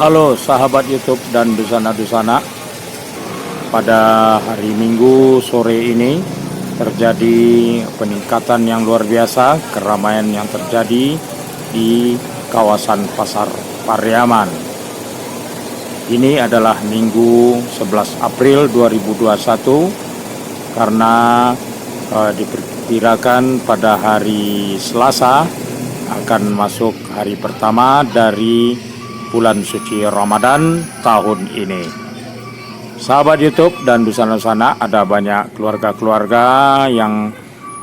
Halo sahabat YouTube dan Dusana-Dusana. Pada hari Minggu sore ini terjadi peningkatan yang luar biasa keramaian yang terjadi di kawasan Pasar Pariaman. Ini adalah Minggu 11 April 2021 karena diperkirakan pada hari Selasa akan masuk hari pertama dari bulan suci Ramadan tahun ini. Sahabat YouTube dan Dusana-Dusana, ada banyak keluarga-keluarga yang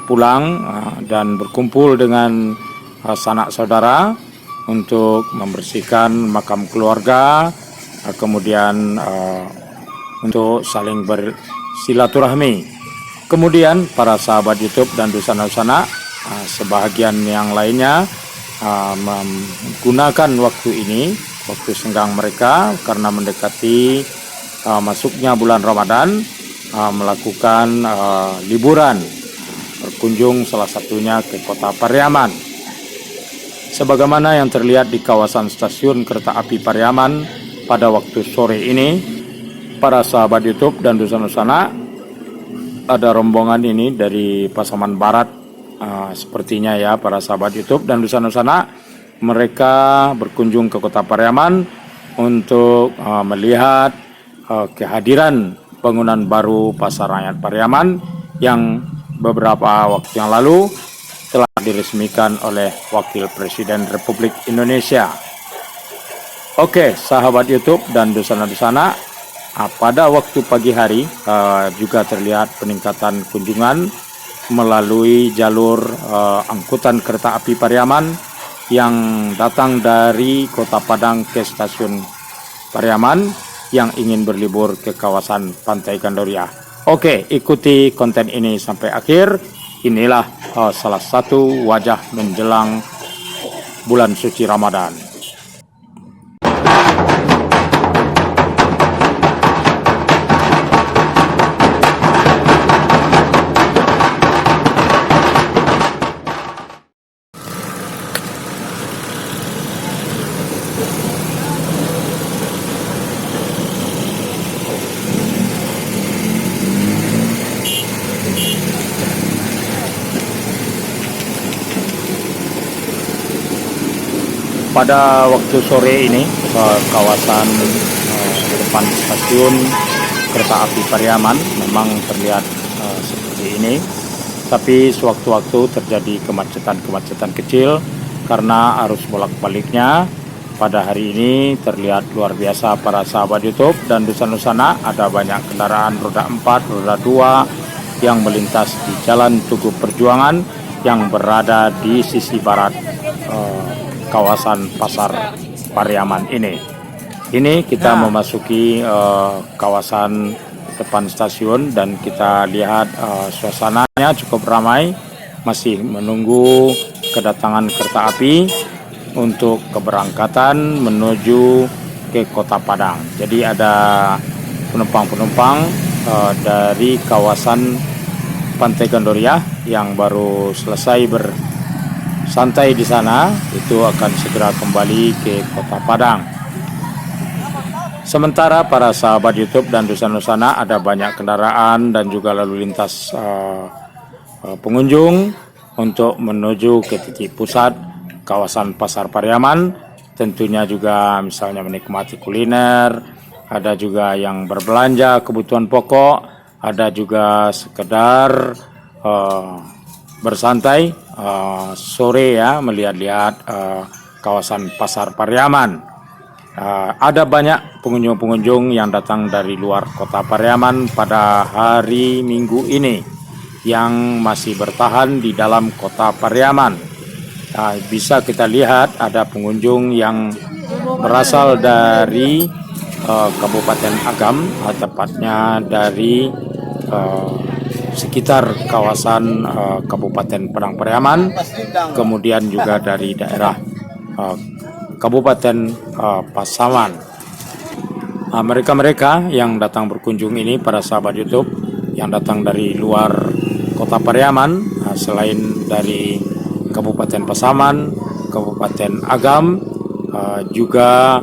pulang dan berkumpul dengan sanak saudara untuk membersihkan makam keluarga, kemudian untuk saling bersilaturahmi. Kemudian para sahabat YouTube dan Dusana-Dusana, sebahagian yang lainnya menggunakan waktu ini, waktu senggang mereka karena mendekati masuknya bulan Ramadan, melakukan liburan, berkunjung salah satunya ke kota Pariaman. Sebagaimana yang terlihat di kawasan stasiun kereta api Pariaman pada waktu sore ini, para sahabat YouTube dan Dusana-Dusana, ada rombongan ini dari Pasaman Barat, sepertinya ya para sahabat YouTube dan Dusana-Dusana, mereka berkunjung ke kota Pariaman untuk melihat kehadiran bangunan baru Pasar Rakyat Pariaman yang beberapa waktu yang lalu telah diresmikan oleh Wakil Presiden Republik Indonesia. Oke, sahabat YouTube dan Dusana-Dusana, pada waktu pagi hari juga terlihat peningkatan kunjungan melalui jalur angkutan kereta api Pariaman yang datang dari Kota Padang ke stasiun Pariaman yang ingin berlibur ke kawasan Pantai Gandoria. Oke, ikuti konten ini sampai akhir. Inilah salah satu wajah menjelang bulan suci Ramadan. Pada waktu sore ini, kawasan depan stasiun kereta api Pariaman memang terlihat seperti ini, tapi sewaktu-waktu terjadi kemacetan-kemacetan kecil karena arus bolak-baliknya. Pada hari ini terlihat luar biasa para sahabat YouTube dan Dusana-Dusana, ada banyak kendaraan roda 4, roda 2 yang melintas di Jalan Tugu Perjuangan yang berada di sisi barat kawasan Pasar Pariaman ini. Ini kita memasuki kawasan depan stasiun dan kita lihat suasananya cukup ramai, masih menunggu kedatangan kereta api untuk keberangkatan menuju ke Kota Padang. Jadi ada penumpang-penumpang dari kawasan Pantai Gandoria yang baru selesai santai di sana, itu akan segera kembali ke Kota Padang. Sementara para sahabat YouTube dan Dusana-Dusana, ada banyak kendaraan dan juga lalu lintas pengunjung untuk menuju ke titik pusat kawasan Pasar Pariaman. Tentunya juga misalnya menikmati kuliner, ada juga yang berbelanja kebutuhan pokok, ada juga sekedar bersantai sore ya, melihat-lihat kawasan Pasar Pariaman. Ada banyak pengunjung-pengunjung yang datang dari luar kota Pariaman pada hari Minggu ini yang masih bertahan di dalam kota Pariaman. Bisa kita lihat ada pengunjung yang berasal dari Kabupaten Agam, tepatnya dari sekitar kawasan Kabupaten Padang Pariaman, kemudian juga dari daerah Kabupaten Pasaman. Mereka-mereka yang datang berkunjung ini, para sahabat YouTube yang datang dari luar kota Pariaman, selain dari Kabupaten Pasaman, Kabupaten Agam, juga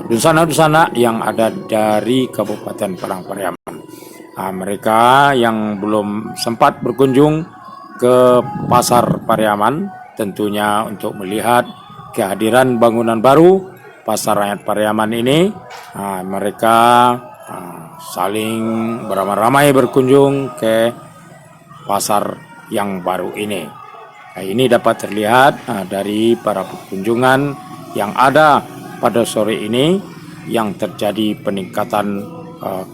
dusana-dusana yang ada dari Kabupaten Padang Pariaman. Mereka yang belum sempat berkunjung ke Pasar Pariaman tentunya untuk melihat kehadiran bangunan baru Pasar Rakyat Pariaman ini, mereka saling beramai-ramai berkunjung ke pasar yang baru ini. Ini dapat terlihat dari para pengunjungan yang ada pada sore ini, yang terjadi peningkatan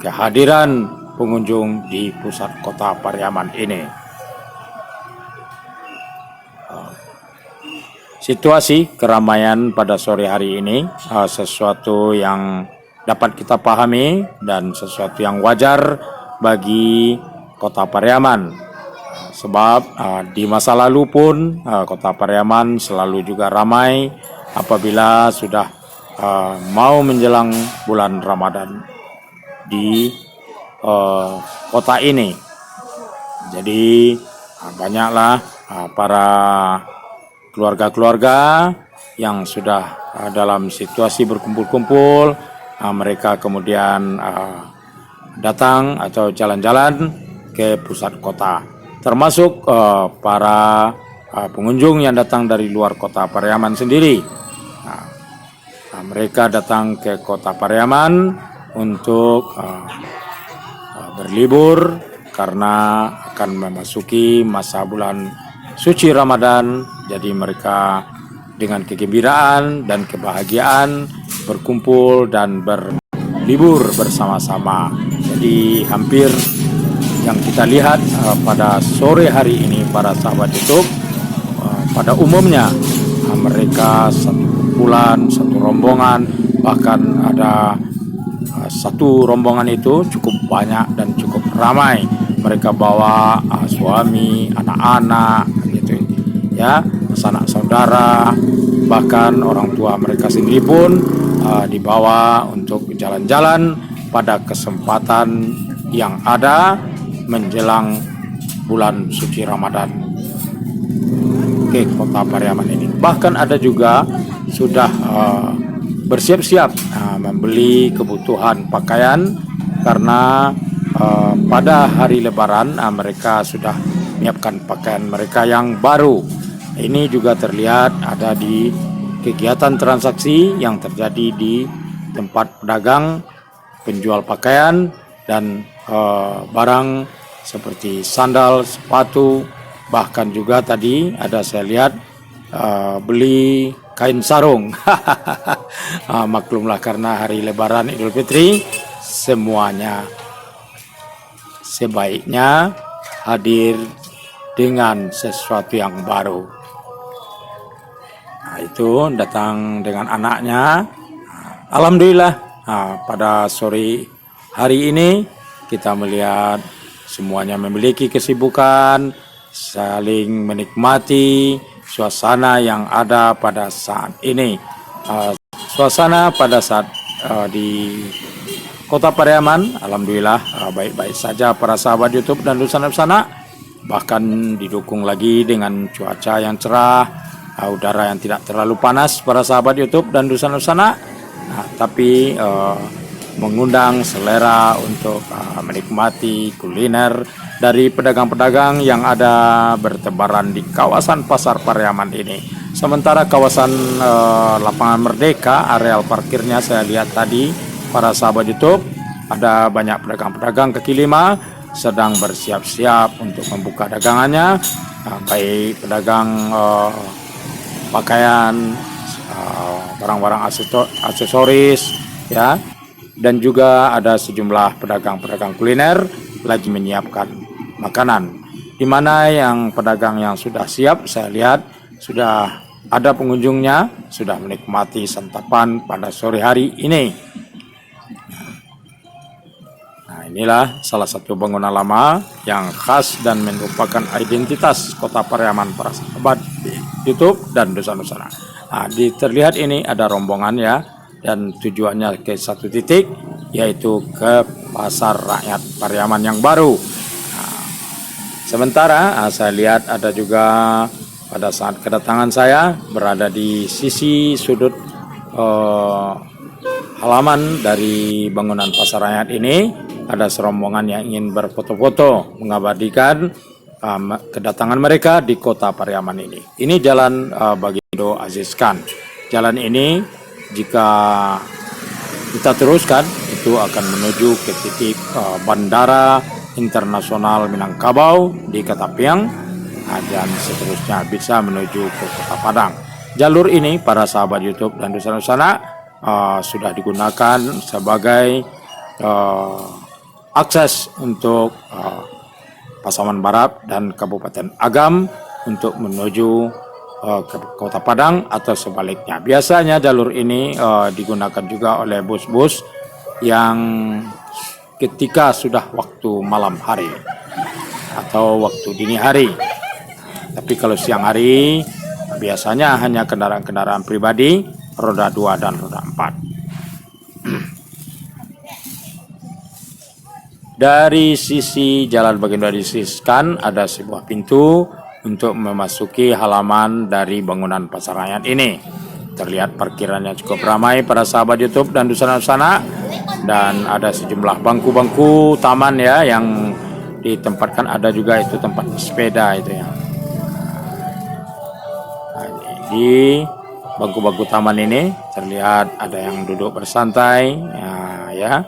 kehadiran pengunjung di pusat kota Pariaman ini. Situasi keramaian pada sore hari ini sesuatu yang dapat kita pahami dan sesuatu yang wajar bagi kota Pariaman. Sebab di masa lalu pun kota Pariaman selalu juga ramai apabila sudah mau menjelang bulan Ramadan di kota ini. Jadi banyaklah para keluarga-keluarga yang sudah dalam situasi berkumpul-kumpul, mereka kemudian datang atau jalan-jalan ke pusat kota. Termasuk para pengunjung yang datang dari luar kota Pariaman sendiri. Mereka datang ke kota Pariaman untuk berlibur karena akan memasuki masa bulan suci Ramadan. Jadi mereka dengan kegembiraan dan kebahagiaan berkumpul dan berlibur bersama-sama. Jadi hampir yang kita lihat pada sore hari ini para sahabat YouTube, pada umumnya mereka satu kumpulan, satu rombongan, bahkan ada satu rombongan itu cukup banyak dan cukup ramai. Mereka bawa suami, anak-anak, gitu ya, sanak saudara, bahkan orang tua mereka sendiri pun dibawa untuk jalan-jalan pada kesempatan yang ada menjelang bulan suci Ramadan ke kota Pariaman ini. Bahkan ada juga sudah bersiap-siap membeli kebutuhan pakaian karena pada hari Lebaran mereka sudah menyiapkan pakaian mereka yang baru. Ini juga terlihat ada di kegiatan transaksi yang terjadi di tempat pedagang penjual pakaian dan barang seperti sandal, sepatu, bahkan juga tadi ada saya lihat beli kain sarung. Maklumlah karena hari Lebaran Idul Fitri, semuanya sebaiknya hadir dengan sesuatu yang baru. Itu datang dengan anaknya. Alhamdulillah pada sore hari ini kita melihat semuanya memiliki kesibukan, saling menikmati suasana yang ada pada saat ini. Suasana pada saat di kota Pariaman, alhamdulillah baik-baik saja para sahabat YouTube dan dusana-dusana. Bahkan didukung lagi dengan cuaca yang cerah, udara yang tidak terlalu panas para sahabat YouTube dan dusana-dusana, tapi mengundang selera untuk menikmati kuliner dari pedagang-pedagang yang ada bertebaran di kawasan Pasar Pariaman ini. Sementara kawasan Lapangan Merdeka, areal parkirnya saya lihat tadi para sahabat YouTube, ada banyak pedagang-pedagang kaki lima sedang bersiap-siap untuk membuka dagangannya, baik pedagang pakaian, barang-barang aksesoris, ya. Dan juga ada sejumlah pedagang-pedagang kuliner lagi menyiapkan makanan. Di mana yang pedagang yang sudah siap, saya lihat sudah ada pengunjungnya, sudah menikmati santapan pada sore hari ini. Nah, inilah salah satu bangunan lama yang khas dan merupakan identitas kota Pariaman para sahabat YouTube dan dusana-dusana. Nah, terlihat ini ada rombongan ya, dan tujuannya ke satu titik, yaitu ke Pasar Rakyat Pariaman yang baru. Sementara saya lihat ada juga pada saat kedatangan saya berada di sisi sudut eh, halaman dari bangunan Pasar Rakyat ini ada serombongan yang ingin berfoto-foto mengabadikan kedatangan mereka di kota Pariaman ini. Ini jalan Bagindo Aziz Khan. Jalan ini jika kita teruskan itu akan menuju ke titik Bandara Internasional Minangkabau di Katapiang dan seterusnya bisa menuju ke Kota Padang. Jalur ini para sahabat YouTube dan Dusana sudah digunakan sebagai akses untuk Pasaman Barat dan Kabupaten Agam untuk menuju ke Kota Padang atau sebaliknya. Biasanya jalur ini digunakan juga oleh bus-bus yang ketika sudah waktu malam hari atau waktu dini hari. Tapi kalau siang hari biasanya hanya kendaraan-kendaraan pribadi roda 2 dan roda 4. Dari sisi Jalan Bagindo Aziz Khan ada sebuah pintu untuk memasuki halaman dari bangunan Pasar Rakyat ini. Terlihat parkirannya cukup ramai para sahabat YouTube dan Dusana-Dusana, dan ada sejumlah bangku-bangku taman ya yang ditempatkan, ada juga itu tempat sepeda itu ya. Nah, di bangku-bangku taman ini terlihat ada yang duduk bersantai ya,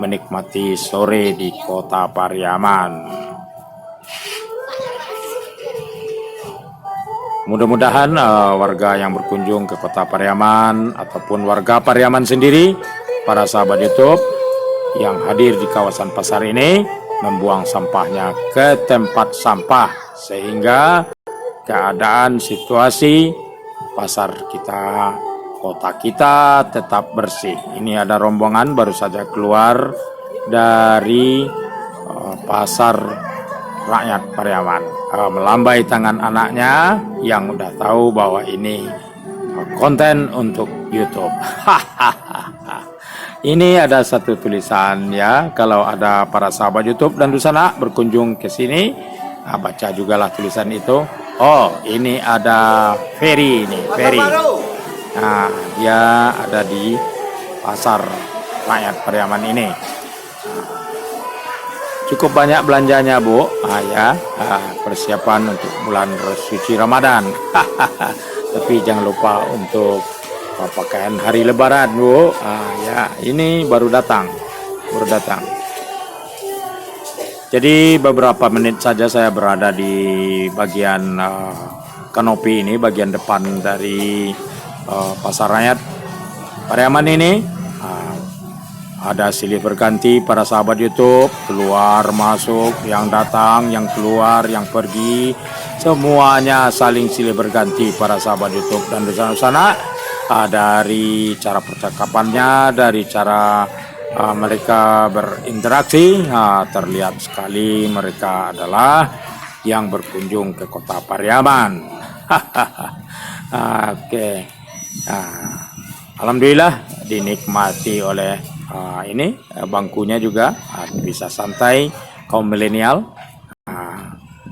menikmati sore di kota Pariaman. Mudah-mudahan warga yang berkunjung ke kota Pariaman ataupun warga Pariaman sendiri, para sahabat YouTube yang hadir di kawasan pasar ini membuang sampahnya ke tempat sampah sehingga keadaan situasi pasar kita, kota kita tetap bersih. Ini ada rombongan baru saja keluar dari Pasar Rakyat Pariaman, melambai tangan anaknya yang udah tahu bahwa ini konten untuk YouTube. Ini ada satu tulisan ya, kalau ada para sahabat YouTube dan Dusana berkunjung ke sini, baca jugalah tulisan itu. Oh, ini ada Ferry ini, Ferry. Nah, dia ada di Pasar Rakyat Pariaman ini. Cukup banyak belanjanya Bu, ya, persiapan untuk bulan suci Ramadan. Tapi jangan lupa untuk pakaian hari Lebaran Bu, ya, ini baru datang. Jadi beberapa menit saja saya berada di bagian kanopi ini, bagian depan dari Pasar Rakyat Pariaman ini. Ada silih berganti para sahabat YouTube, keluar masuk, yang datang, yang keluar, yang pergi, semuanya saling silih berganti para sahabat YouTube dan Dusana-Dusana. Dari cara percakapannya, dari cara mereka berinteraksi, terlihat sekali mereka adalah yang berkunjung ke kota Pariaman. Oke. Alhamdulillah dinikmati oleh ini bangkunya juga bisa santai kaum milenial,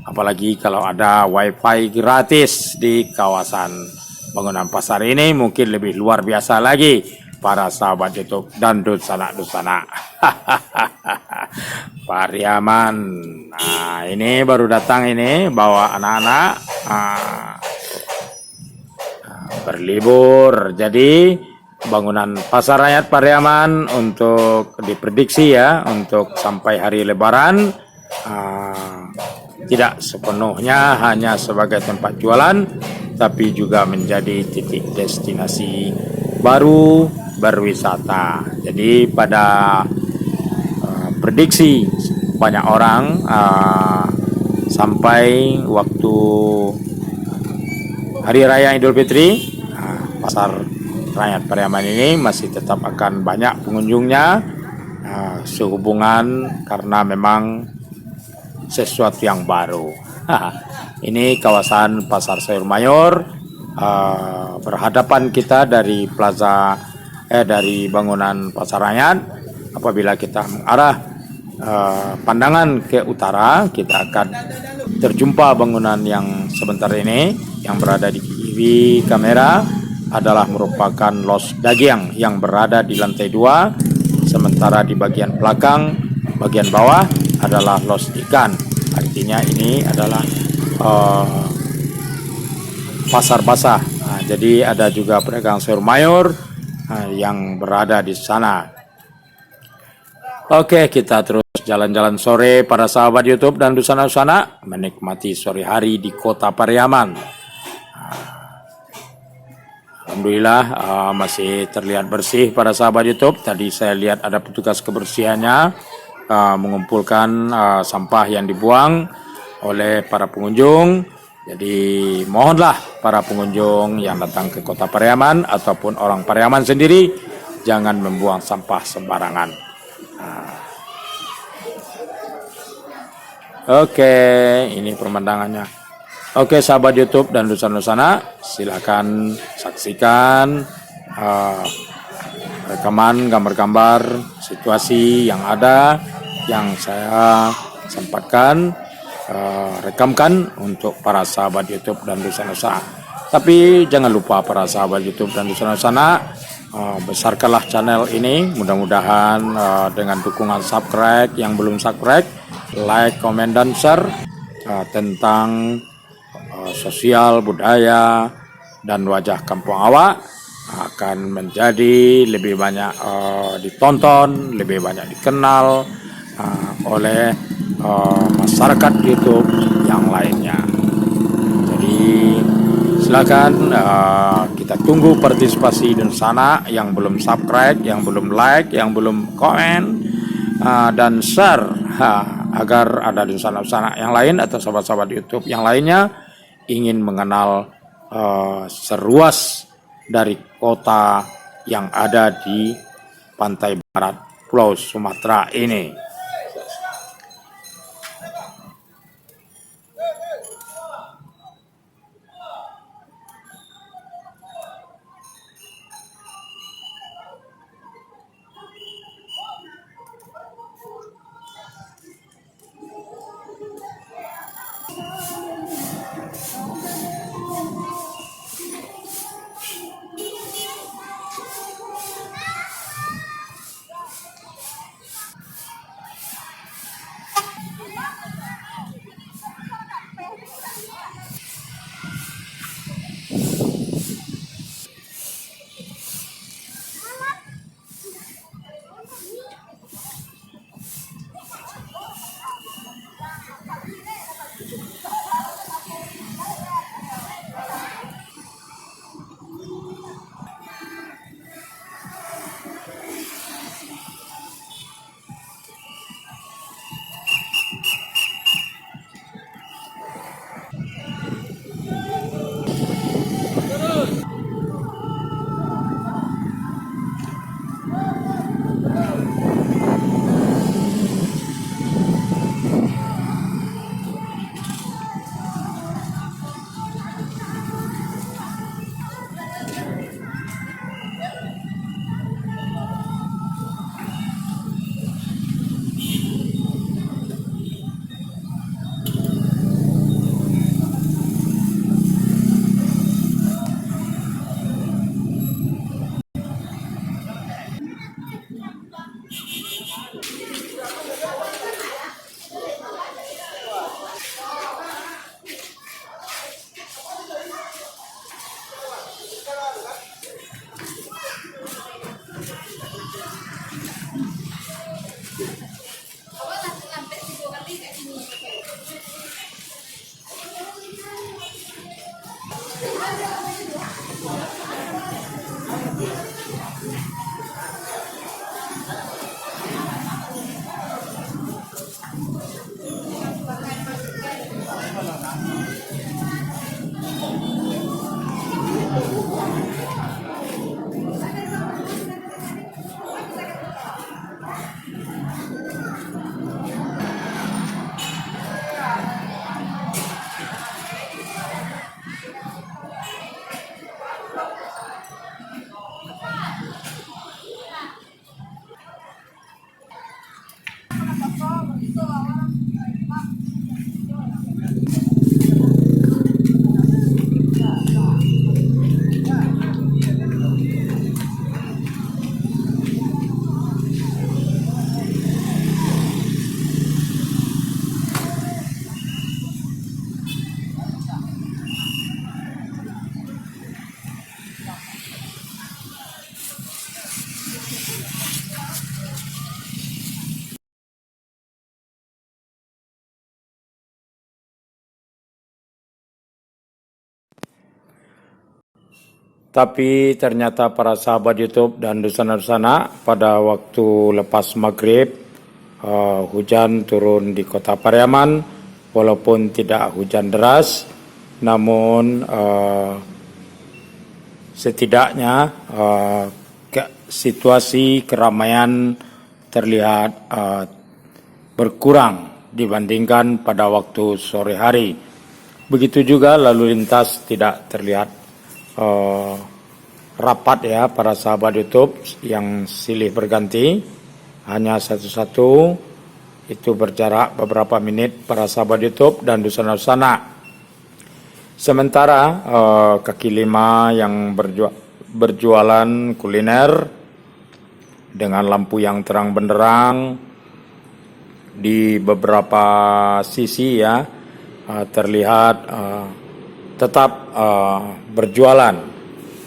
apalagi kalau ada wifi gratis di kawasan bangunan pasar ini, mungkin lebih luar biasa lagi para sahabat YouTube dan Dusana. Pariaman, ini baru datang ini bawa anak-anak berlibur. Jadi bangunan Pasar Rakyat Pariaman untuk diprediksi ya, untuk sampai hari Lebaran tidak sepenuhnya hanya sebagai tempat jualan, tapi juga menjadi titik destinasi baru berwisata. Jadi pada prediksi banyak orang sampai waktu Hari Raya Idul Fitri, Pasar Rakyat Pariaman ini masih tetap akan banyak pengunjungnya, sehubungan karena memang sesuatu yang baru. Ini kawasan Pasar Sayur Mayor, berhadapan kita dari dari bangunan Pasar Rakyat. Apabila kita mengarah pandangan ke utara, kita akan terjumpa bangunan yang sebentar ini yang berada di kiri kamera. adalah merupakan los daging yang berada di lantai 2, sementara di bagian belakang, bagian bawah adalah los ikan. Artinya ini adalah pasar basah. Nah, jadi ada juga pedagang sayur mayur yang berada di sana. Oke, kita terus jalan-jalan sore para sahabat YouTube dan Dusana-Dusana, menikmati sore hari di Kota Pariaman. Alhamdulillah masih terlihat bersih para sahabat YouTube. Tadi saya lihat ada petugas kebersihannya mengumpulkan sampah yang dibuang oleh para pengunjung. Jadi mohonlah para pengunjung yang datang ke Kota Pariaman ataupun orang Pariaman sendiri jangan membuang sampah sembarangan. Oke, ini pemandangannya. Oke, sahabat YouTube dan Dusana-Dusana, silakan saksikan rekaman gambar-gambar situasi yang ada yang saya sempatkan rekamkan untuk para sahabat YouTube dan Dusana-Dusana. Tapi jangan lupa para sahabat YouTube dan Dusana-Dusana, besarkanlah channel ini. Mudah-mudahan dengan dukungan subscribe yang belum subscribe, like, comment, dan share tentang sosial, budaya, dan wajah kampung awak akan menjadi lebih banyak ditonton, lebih banyak dikenal oleh masyarakat YouTube yang lainnya. Jadi silakan kita tunggu partisipasi di sana yang belum subscribe, yang belum like, yang belum komen dan share agar ada di sana yang lain atau sahabat-sahabat YouTube yang lainnya ingin mengenal seruas dari kota yang ada di pantai barat Pulau Sumatera ini. Tapi ternyata para sahabat YouTube dan dusana-dusana pada waktu lepas maghrib hujan turun di kota Pariaman, walaupun tidak hujan deras, namun setidaknya situasi keramaian terlihat berkurang dibandingkan pada waktu sore hari. Begitu juga lalu lintas tidak terlihat rapat ya para sahabat YouTube yang silih berganti, hanya satu-satu, itu berjarak beberapa menit para sahabat YouTube dan dusana-dusana. Sementara kaki lima yang berjualan kuliner dengan lampu yang terang benderang di beberapa sisi ya terlihat tetap berjualan.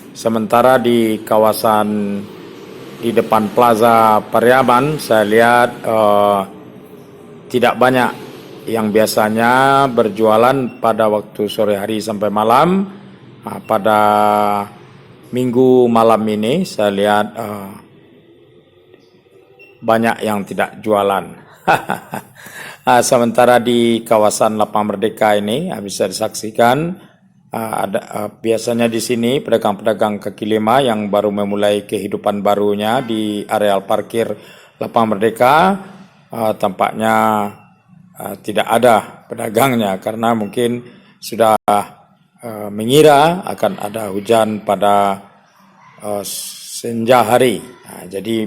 Sementara di kawasan di depan Plaza Pariaman saya lihat tidak banyak yang biasanya berjualan pada waktu sore hari sampai malam. Pada minggu malam ini saya lihat banyak yang tidak jualan. Sementara di kawasan Lapang Merdeka ini bisa disaksikan ada biasanya di sini pedagang-pedagang kaki lima yang baru memulai kehidupan barunya di areal parkir Lapang Merdeka, tampaknya tidak ada pedagangnya karena mungkin sudah mengira akan ada hujan pada senja hari. Jadi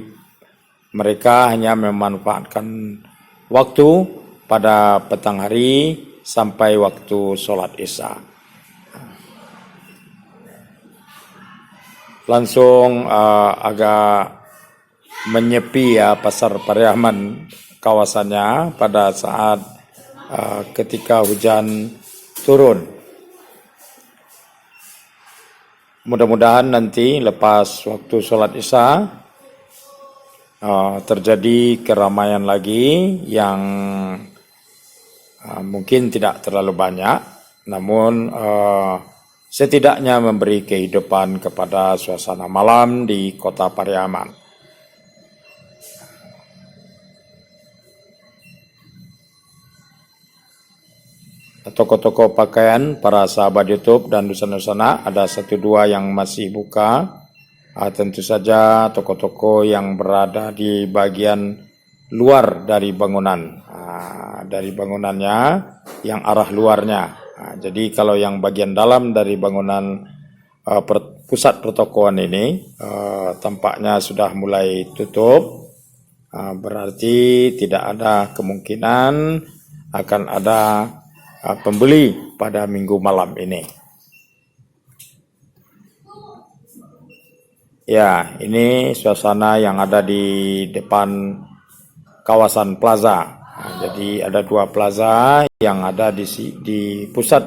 mereka hanya memanfaatkan waktu pada petang hari sampai waktu sholat isya. Langsung agak menyepi ya pasar Pariaman kawasannya pada saat ketika hujan turun. Mudah-mudahan nanti lepas waktu sholat isya terjadi keramaian lagi yang mungkin tidak terlalu banyak, namun setidaknya memberi kehidupan kepada suasana malam di kota Pariaman. Toko-toko pakaian para sahabat YouTube dan dusana-dusana ada 1-2 yang masih buka. Tentu saja toko-toko yang berada di bagian luar dari bangunan, dari bangunannya yang arah luarnya. Jadi kalau yang bagian dalam dari bangunan pusat pertokoan ini tampaknya sudah mulai tutup, berarti tidak ada kemungkinan akan ada pembeli pada minggu malam ini. Ya, ini suasana yang ada di depan kawasan plaza. Jadi ada 2 plaza yang ada di pusat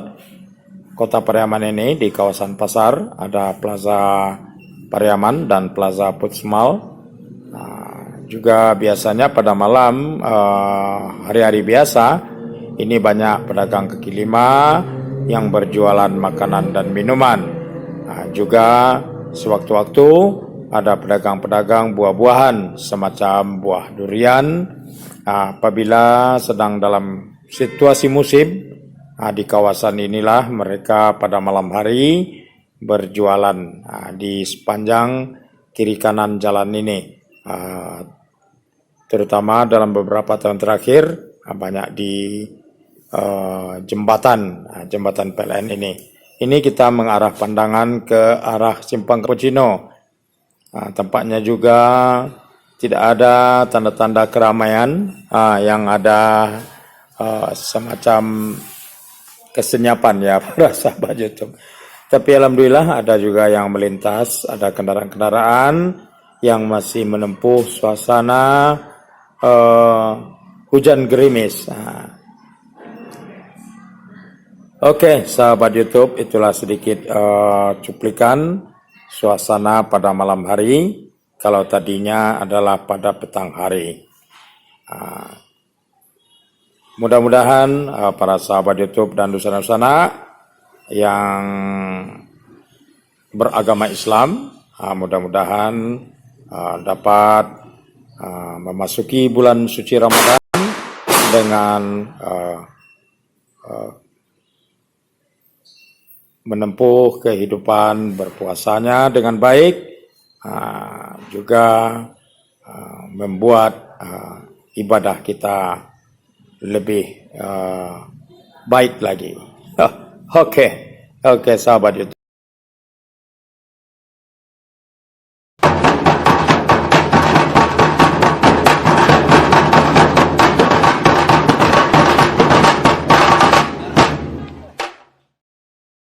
kota Pariaman ini, di kawasan pasar. Ada Plaza Pariaman dan Plaza Putsmal. Juga biasanya pada malam hari-hari biasa ini banyak pedagang kaki lima yang berjualan makanan dan minuman. Juga sewaktu-waktu ada pedagang-pedagang buah-buahan semacam buah durian. Apabila sedang dalam situasi musim, di kawasan inilah mereka pada malam hari berjualan di sepanjang kiri kanan jalan ini. Terutama dalam beberapa tahun terakhir banyak di jembatan PLN ini. Ini kita mengarah pandangan ke arah Simpang Cappuccino. Tampaknya juga tidak ada tanda-tanda keramaian, yang ada semacam kesenyapan ya para sahabat YouTube. Tapi alhamdulillah ada juga yang melintas, ada kendaraan-kendaraan yang masih menempuh suasana hujan gerimis. Oke, sahabat YouTube, itulah sedikit cuplikan suasana pada malam hari, kalau tadinya adalah pada petang hari. Mudah-mudahan para sahabat YouTube dan dusana-dusana yang beragama Islam mudah-mudahan dapat memasuki bulan suci Ramadan dengan menempuh kehidupan berpuasanya dengan baik, juga membuat ibadah kita lebih baik lagi. Oke, sahabat YouTube.